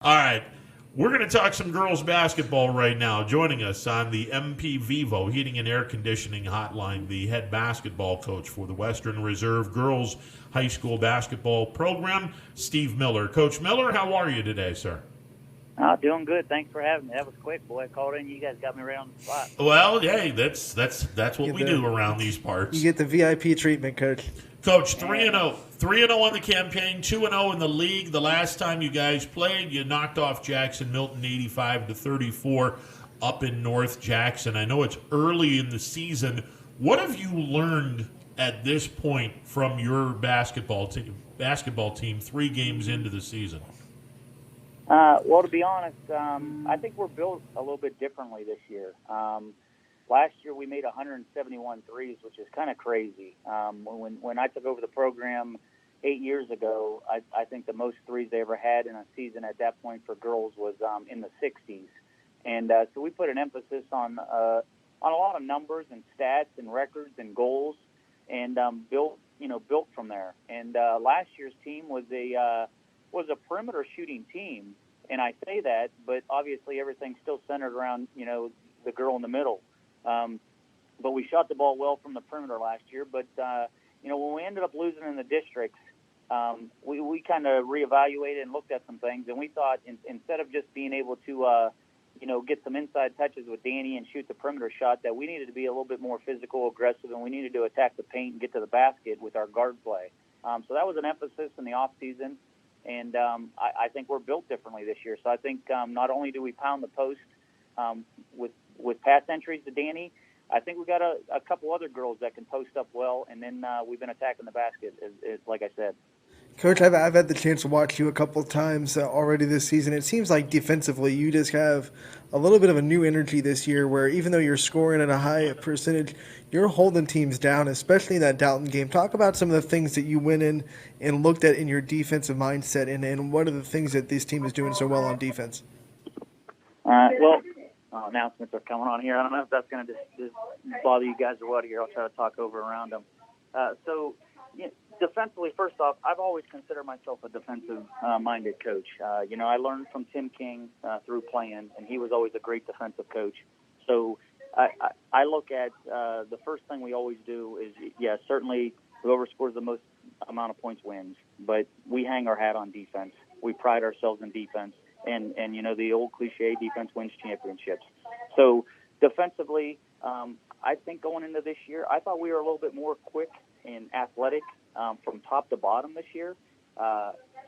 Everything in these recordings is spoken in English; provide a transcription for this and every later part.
All right. We're going to talk some girls basketball right now. Joining us on the MP Vivo Heating and Air Conditioning Hotline, the head basketball coach for the Western Reserve Girls High School Basketball Program, Steve Miller. Coach Miller, how are you today, sir? Doing good. Thanks for having me. That was quick, boy. I called in. You guys got me right on the spot. Well, hey, that's You what get we do the around these you parts. get the VIP treatment, Coach. Coach, 3 and And 0. 3 and 0 on the campaign, 2 and 0 in the league. The last time you guys played, you knocked off Jackson Milton 85-34 up in North Jackson. I know it's early in the season. What have you learned at this point from your basketball team? Basketball team 3 games into the season. well, to be honest, I think we're built a little bit differently this year. Last year we made 171 threes, which is kind of crazy. When I took over the program 8 years ago, I think the most threes they ever had in a season at that point for girls was in the 60s, and so we put an emphasis on a lot of numbers and stats and records and goals, and built from there. And last year's team was a perimeter shooting team, and I say that, but obviously everything's still centered around the girl in the middle. But we shot the ball well from the perimeter last year. But when we ended up losing in the districts, we kind of reevaluated and looked at some things, and we thought instead of just being able to get some inside touches with Dani and shoot the perimeter shot, that we needed to be a little bit more physical, aggressive, and we needed to attack the paint and get to the basket with our guard play. So that was an emphasis in the off season. And I think we're built differently this year. So I think not only do we pound the post with pass entries to Dani, I think we got a couple other girls that can post up well, and then we've been attacking the basket, like I said. Coach, I've had the chance to watch you a couple of times already this season. It seems like defensively you just have a little bit of a new energy this year where even though you're scoring at a high percentage, you're holding teams down, especially in that Dalton game. Talk about some of the things that you went in and looked at in your defensive mindset, and what are the things that this team is doing so well on defense? Well, announcements are coming on here. I don't know if that's going to just bother you guys or what here. I'll try to talk over around them. Defensively, first off, I've always considered myself a defensive-minded coach. I learned from Tim King through playing, and he was always a great defensive coach. So I look at the first thing we always do is, certainly whoever scores the most amount of points wins. But we hang our hat on defense. We pride ourselves in defense. And the old cliche, defense wins championships. So defensively, I think going into this year, I thought we were a little bit more quick and athletic from top to bottom this year.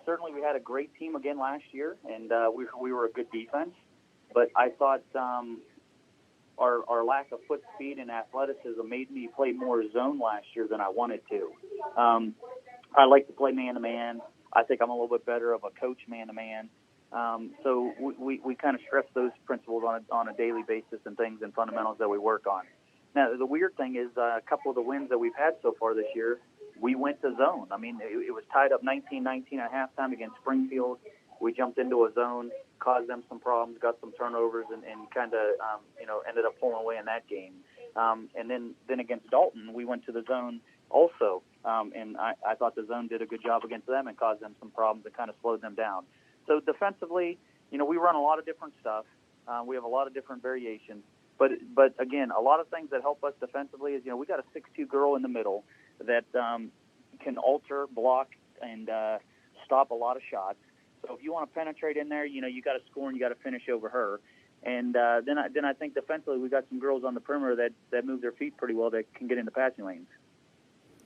Certainly we had a great team again last year, and we were a good defense. But I thought our lack of foot speed and athleticism made me play more zone last year than I wanted to. I like to play man-to-man. I think I'm a little bit better of a coach man-to-man. So we kind of stress those principles on a daily basis and things and fundamentals that we work on. Now, the weird thing is a couple of the wins that we've had so far this year, we went to zone. I mean, it was tied up 19-19 at halftime against Springfield. We jumped into a zone, caused them some problems, got some turnovers, and kind of, ended up pulling away in that game. And then against Dalton, we went to the zone also. And I thought the zone did a good job against them and caused them some problems and kind of slowed them down. So defensively, we run a lot of different stuff. We have a lot of different variations. But again, a lot of things that help us defensively is, we got a 6'2" girl in the middle that can alter, block, and stop a lot of shots. So if you want to penetrate in there, you got to score and you got to finish over her. And then I think defensively we got some girls on the perimeter that move their feet pretty well that can get into passing lanes.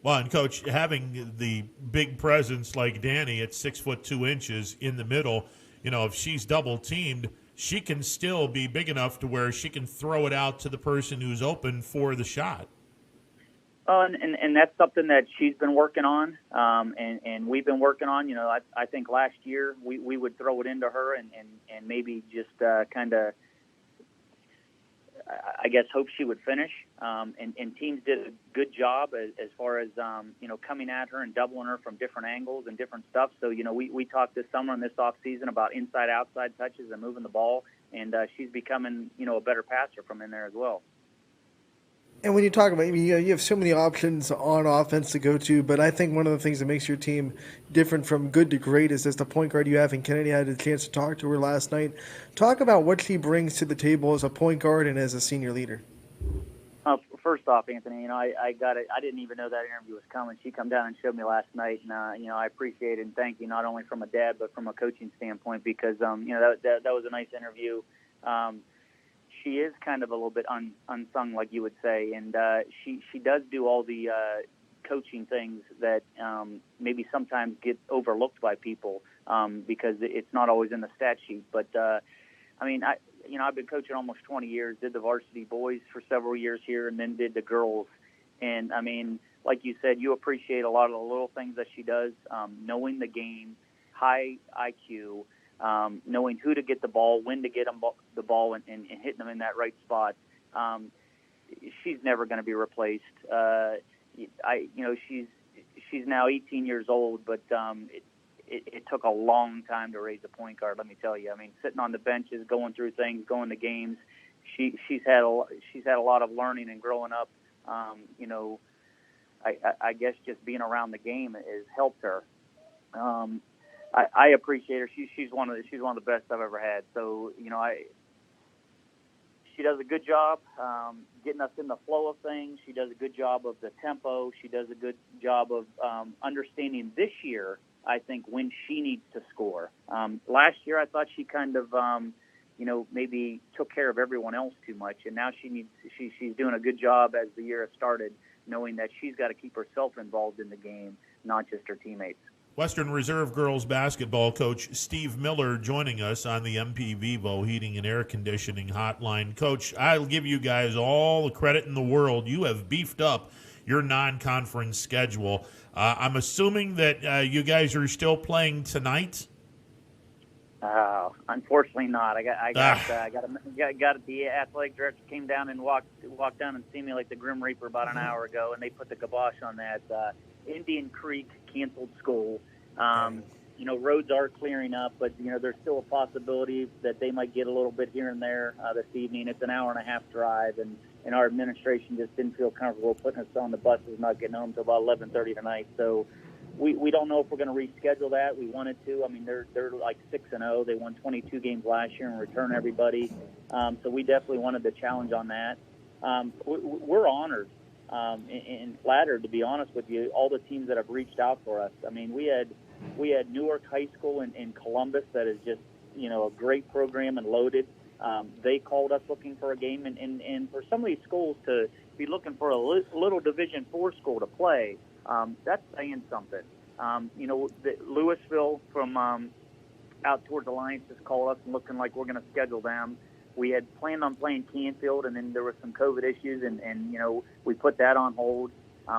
Well, and Coach, having the big presence like Dani at 6'2" in the middle, if she's double teamed, she can still be big enough to where she can throw it out to the person who's open for the shot. And that's something that she's been working on, and we've been working on. I think last year we would throw it into her and maybe just kind of, I guess, hope she would finish. And teams did a good job as far as, coming at her and doubling her from different angles and different stuff. So, we talked this summer and this offseason about inside-outside touches and moving the ball, and she's becoming, a better passer from in there as well. And when you talk about, you have so many options on offense to go to, but I think one of the things that makes your team different from good to great is as the point guard you have. And Kennedy, I had a chance to talk to her last night. Talk about what she brings to the table as a point guard and as a senior leader. First off, Anthony, I got it. I didn't even know that interview was coming. She come down and showed me last night, and I appreciate it and thank you not only from a dad but from a coaching standpoint because that was a nice interview. She is kind of a little bit unsung, like you would say, and she does do all the coaching things that maybe sometimes get overlooked by people because it's not always in the stat sheet. But I've been coaching almost 20 years. Did the varsity boys for several years here, and then did the girls. And I mean, like you said, you appreciate a lot of the little things that she does, knowing the game, high IQ. Knowing who to get the ball, when to get them the ball, and hitting them in that right spot. She's never going to be replaced. She's now 18 years old, but it took a long time to raise a point guard. Let me tell you. I mean, sitting on the benches, going through things, going to games. She's had a lot of learning and growing up. I guess just being around the game has helped her. I appreciate her. She's one of the best I've ever had. So she does a good job getting us in the flow of things. She does a good job of the tempo. She does a good job of understanding this year. I think when she needs to score. Last year, I thought she kind of maybe took care of everyone else too much, and now she's doing a good job as the year has started, knowing that she's got to keep herself involved in the game, not just her teammates. Western Reserve girls basketball coach Steve Miller joining us on the MP Vivo Heating and Air Conditioning Hotline. Coach, I'll give you guys all the credit in the world. You have beefed up your non-conference schedule. I'm assuming that you guys are still playing tonight? Unfortunately not. I got the athletic director came down and walked down and seen me like the Grim Reaper about an hour ago, and they put the kibosh on that. Indian Creek canceled school. Roads are clearing up, but there's still a possibility that they might get a little bit here and there this evening. It's an hour and a half drive, and our administration just didn't feel comfortable putting us on the buses, not getting home until about 11:30 tonight. So we don't know if we're going to reschedule that. We wanted to. I mean, they're like 6-0. They won 22 games last year and return everybody. So we definitely wanted the challenge on that. We're honored. And flattered, to be honest with you, all the teams that have reached out for us. I mean, we had Newark High School in Columbus that is just a great program and loaded. They called us looking for a game, and for some of these schools to be looking for a little Division IV school to play, that's saying something. Louisville from out towards Alliance just called us and looking like we're going to schedule them. We had planned on playing Canfield, and then there were some COVID issues, and we put that on hold.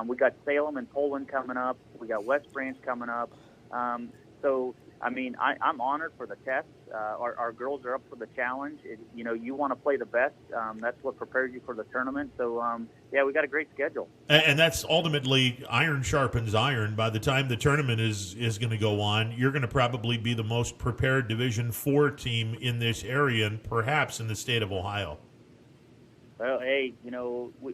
We got Salem and Poland coming up. We got West Branch coming up. So, I mean, I'm honored for the test. Our girls are up for the challenge. You want to play the best. That's what prepares you for the tournament. So, we got a great schedule. And that's ultimately iron sharpens iron. By the time the tournament is going to go on, you're going to probably be the most prepared Division IV team in this area and perhaps in the state of Ohio. Well, hey,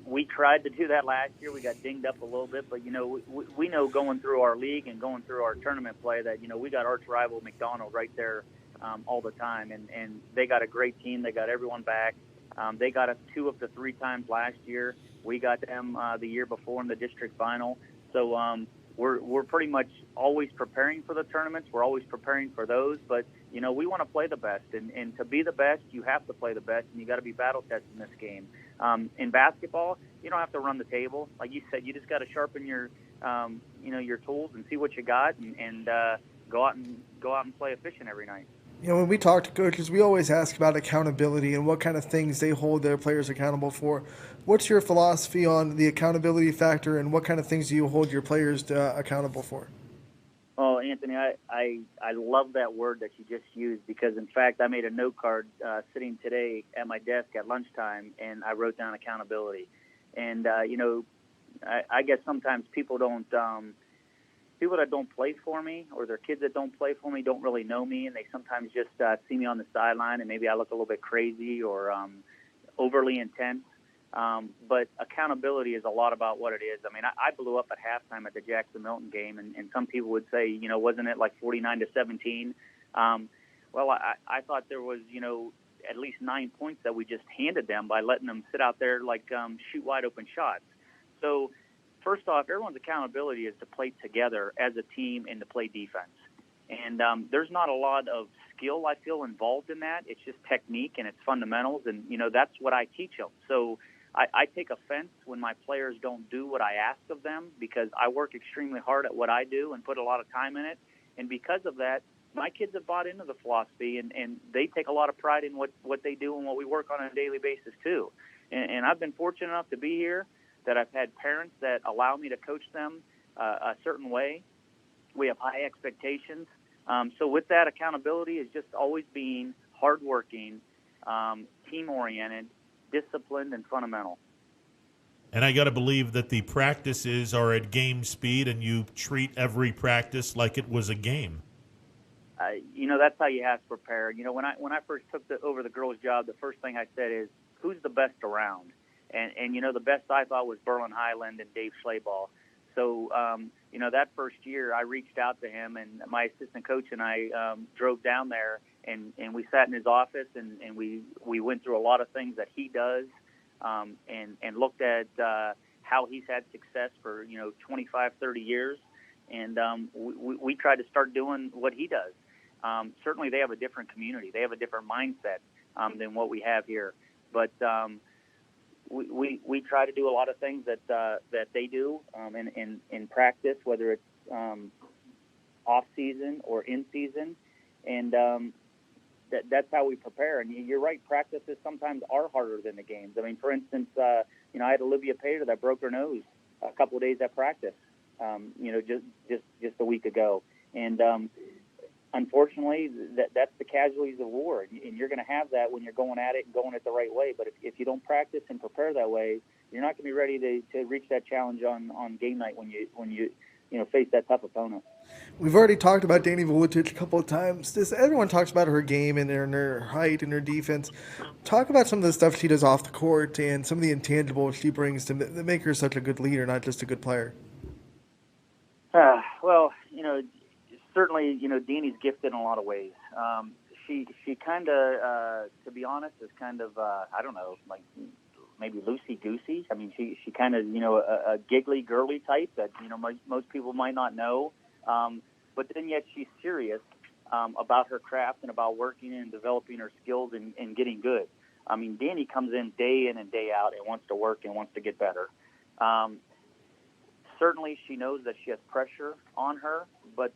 we tried to do that last year. We got dinged up a little bit, but, we know going through our league and going through our tournament play that, we got arch rival McDonald right there all the time. And they got a great team. They got everyone back. They got us 2 of the 3 times last year. We got them the year before in the district final. So we're pretty much always preparing for the tournaments. We're always preparing for those. But, we want to play the best. And to be the best, you have to play the best, and you got to be battle-tested in this game. In basketball, you don't have to run the table. Like you said, you just got to sharpen your tools and see what you got and go out and play efficient every night. When we talk to coaches, we always ask about accountability and what kind of things they hold their players accountable for. What's your philosophy on the accountability factor, and what kind of things do you hold your players accountable for? Oh, Anthony, I love that word that you just used because, in fact, I made a note card sitting today at my desk at lunchtime, and I wrote down accountability. And, I guess sometimes people that don't play for me or their kids that don't play for me don't really know me, and they sometimes just see me on the sideline, and maybe I look a little bit crazy or overly intense. But accountability is a lot about what it is. I mean, I blew up at halftime at the Jackson-Milton game, and some people would say, you know, wasn't it like 49-17? Well, I thought there was, you know, at least 9 points that we just handed them by letting them sit out there like shoot wide open shots. So first off, everyone's accountability is to play together as a team and to play defense. And there's not a lot of skill, I feel, involved in that. It's just technique and it's fundamentals, and, you know, that's what I teach them. So I take offense when my players don't do what I ask of them, because I work extremely hard at what I do and put a lot of time in it. And because of that, my kids have bought into the philosophy, and they take a lot of pride in what they do and what we work on a daily basis too. And I've been fortunate enough to be here, that I've had parents that allow me to coach them a certain way. We have high expectations. So with that, accountability is just always being hardworking, team-oriented, disciplined, and fundamental. And I got to believe that the practices are at game speed, and you treat every practice like it was a game. You know, that's how you have to prepare. You know, when I first took over the girls' job, the first thing I said is, who's the best around? And you know, the best I thought was Berlin Highland and Dave Schlaball. So, you know, that first year I reached out to him, and my assistant coach and I drove down there, and we sat in his office, and we went through a lot of things that he does, and looked at how he's had success for, you know, 25, 30 years. And we tried to start doing what he does. Certainly they have a different community. They have a different mindset than what we have here. But we try to do a lot of things that they do in practice, whether it's off season or in season, and that's how we prepare. And you're right, practices sometimes are harder than the games. I mean, for instance, you know, I had Olivia Pater that broke her nose a couple of days at practice. You know, just a week ago, and unfortunately, that's the casualties of war, and you're going to have that when you're going at it and going it the right way. But if you don't practice and prepare that way, you're not going to be ready to reach that challenge on game night when you face that tough opponent. We've already talked about Dani Voltage a couple of times. Everyone talks about her game and her height and her defense. Talk about some of the stuff she does off the court and some of the intangibles she brings to make her such a good leader, not just a good player. Well, you know, certainly, you know, Dani's gifted in a lot of ways. She kind of, to be honest, is kind of, I don't know, like maybe loosey-goosey. I mean, she kind of, you know, a giggly, girly type that, you know, most people might not know. But then yet she's serious about her craft and about working and developing her skills and getting good. I mean, Dani comes in and day out and wants to work and wants to get better. Certainly, she knows that she has pressure on her, but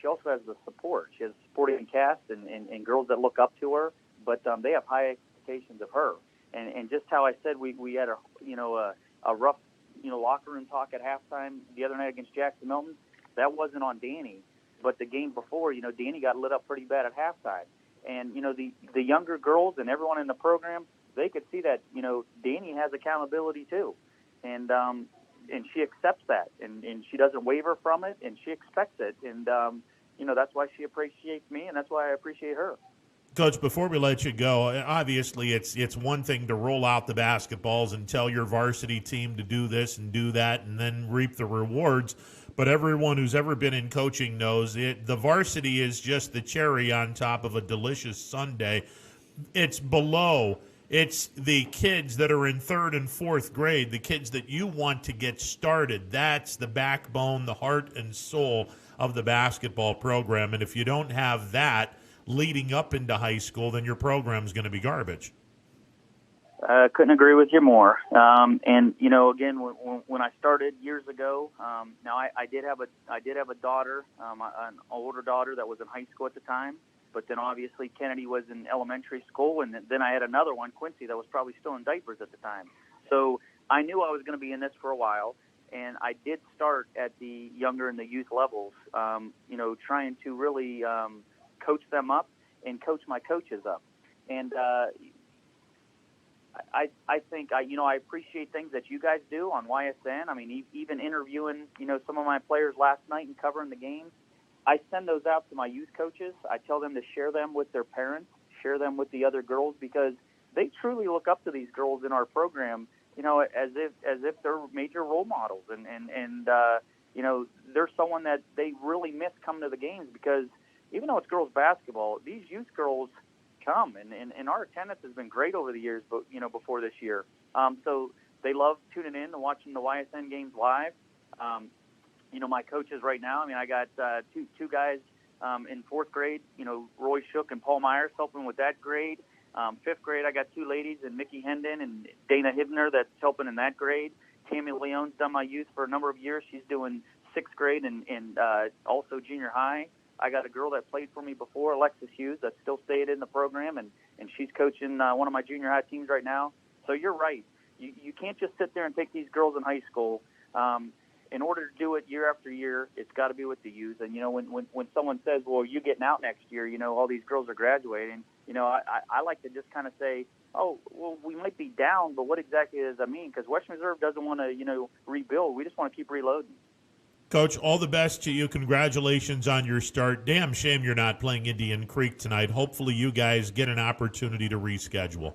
she also has the support. She has a supporting cast and girls that look up to her, but they have high expectations of her. And just how I said, we had a rough locker room talk at halftime the other night against Jackson-Milton. That wasn't on Dani, but the game before, you know, Dani got lit up pretty bad at halftime. And you know, the younger girls and everyone in the program, they could see that, you know, Dani has accountability too, and she accepts that, and she doesn't waver from it, and she expects it, and you know, that's why she appreciates me, and that's why I appreciate her. Coach, before we let you go, obviously it's one thing to roll out the basketballs and tell your varsity team to do this and do that and then reap the rewards, but everyone who's ever been in coaching knows the varsity is just the cherry on top of a delicious sundae. It's below. It's the kids that are in 3rd and 4th grade, the kids that you want to get started. That's the backbone, the heart and soul of the basketball program. And if you don't have that leading up into high school, then your program's going to be garbage. Couldn't agree with you more. And you know, again, when I started years ago, now I did have a daughter, an older daughter that was in high school at the time. But then obviously Kennedy was in elementary school, and then I had another one, Quincy, that was probably still in diapers at the time. So I knew I was going to be in this for a while, and I did start at the younger and the youth levels, you know, trying to really coach them up and coach my coaches up. And I think I appreciate things that you guys do on YSN. I mean, even interviewing, you know, some of my players last night and covering the games. I send those out to my youth coaches. I tell them to share them with their parents, share them with the other girls, because they truly look up to these girls in our program, as if they're major role models, and they're someone that they really miss coming to the games, because even though it's girls basketball, these youth girls come, and our attendance has been great over the years, but before this year, so they love tuning in and watching the YSN games live. My coaches right now, I got two guys in fourth grade, Roy Shook and Paul Myers, helping with that grade. Fifth grade, I got two ladies, and Mickey Hendon and Dana Hibner, that's helping in that grade. Tammy Leone's done my youth for a number of years. She's doing sixth grade and also junior high. I got a girl that played for me before, Alexis Hughes, that still stayed in the program, and she's coaching one of my junior high teams right now. So you're right. You can't just sit there and take these girls in high school. In order to do it year after year, it's got to be with the youth. And, when someone says, well, you're getting out next year, all these girls are graduating, I like to just kind of say, oh, well, we might be down, but what exactly does that mean? Because Western Reserve doesn't want to, rebuild. We just want to keep reloading. Coach, all the best to you. Congratulations on your start. Damn shame you're not playing Indian Creek tonight. Hopefully you guys get an opportunity to reschedule.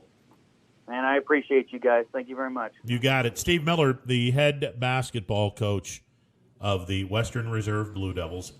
Man, I appreciate you guys. Thank you very much. You got it. Steve Miller, the head basketball coach of the Western Reserve Blue Devils.